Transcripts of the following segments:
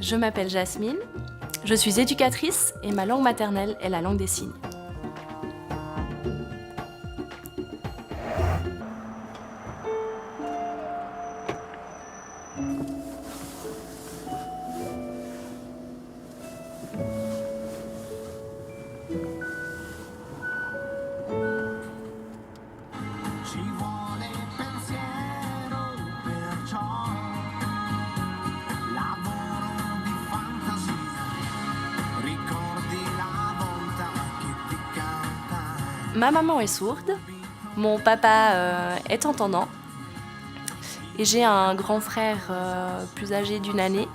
Je m'appelle Jasmine, je suis éducatrice et ma langue maternelle est la langue des signes. Ci vuole pensiero, perciò lavoro di fantasia, ricordi la volta che ti canta. Ma maman est sourde, mon papa est entendant et j'ai un grand frère plus âgé d'une année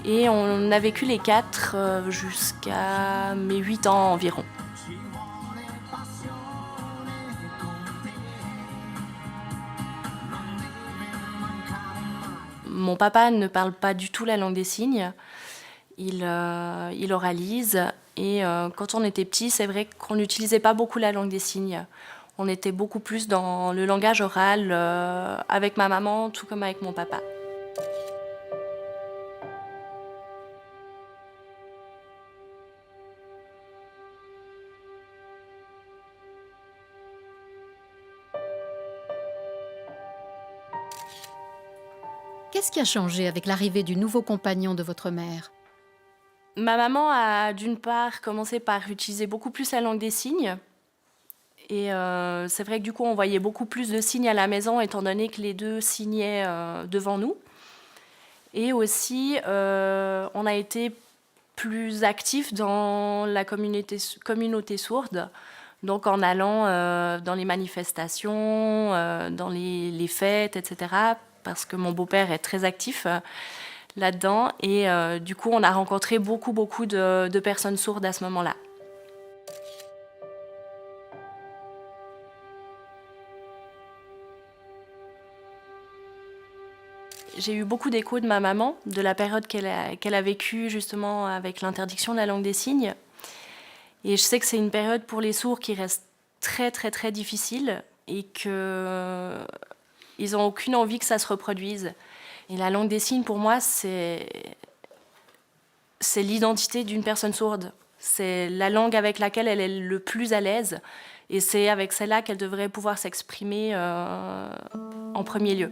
et on a vécu les quatre jusqu'à mes 8 ans environ. Ci vuole passione con te, non deve mancare mai. Mon papa ne parle pas du tout la langue des signes, il oralise et quand on était petit, c'est vrai qu'on n'utilisait pas beaucoup la langue des signes. On était beaucoup plus dans le langage oral avec ma maman, tout comme avec mon papa. Qu'est-ce qui a changé avec l'arrivée du nouveau compagnon de votre mère? Ma maman a d'une part commencé par utiliser beaucoup plus la langue des signes. Et c'est vrai que du coup, on voyait beaucoup plus de signes à la maison, étant donné que les deux signaient devant nous. Et aussi, on a été plus actifs dans la communauté sourde, donc en allant dans les manifestations, dans les fêtes, etc. Parce que mon beau-père est très actif là-dedans. Et du coup, on a rencontré beaucoup de personnes sourdes à ce moment-là. J'ai eu beaucoup d'échos de ma maman, de la période qu'elle a vécue justement avec l'interdiction de la langue des signes. Et je sais que c'est une période pour les sourds qui reste très difficile et qu'ils n'ont aucune envie que ça se reproduise. Et la langue des signes, pour moi, c'est l'identité d'une personne sourde. C'est la langue avec laquelle elle est le plus à l'aise. Et c'est avec celle-là qu'elle devrait pouvoir s'exprimer en premier lieu.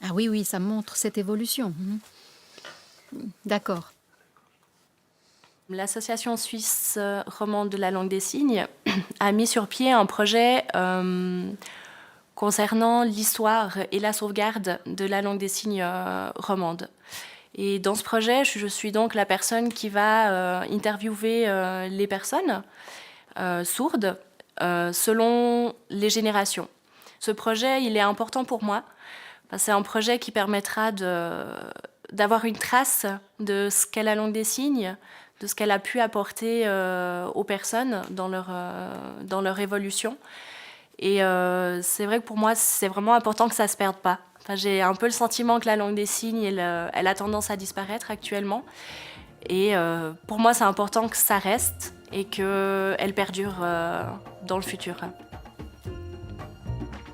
Ah oui, ça montre cette évolution. D'accord. L'Association suisse romande de la langue des signes a mis sur pied un projet concernant l'histoire et la sauvegarde de la langue des signes romande. Et dans ce projet, je suis donc la personne qui va interviewer les personnes sourdes selon les générations. Ce projet, il est important pour moi. C'est un projet qui permettra d'avoir une trace de ce qu'est la langue des signes, de ce qu'elle a pu apporter aux personnes dans leur évolution. Et c'est vrai que pour moi, c'est vraiment important que ça ne se perde pas. J'ai un peu le sentiment que la langue des signes, elle a tendance à disparaître actuellement. Et pour moi, c'est important que ça reste et qu'elle perdure dans le futur.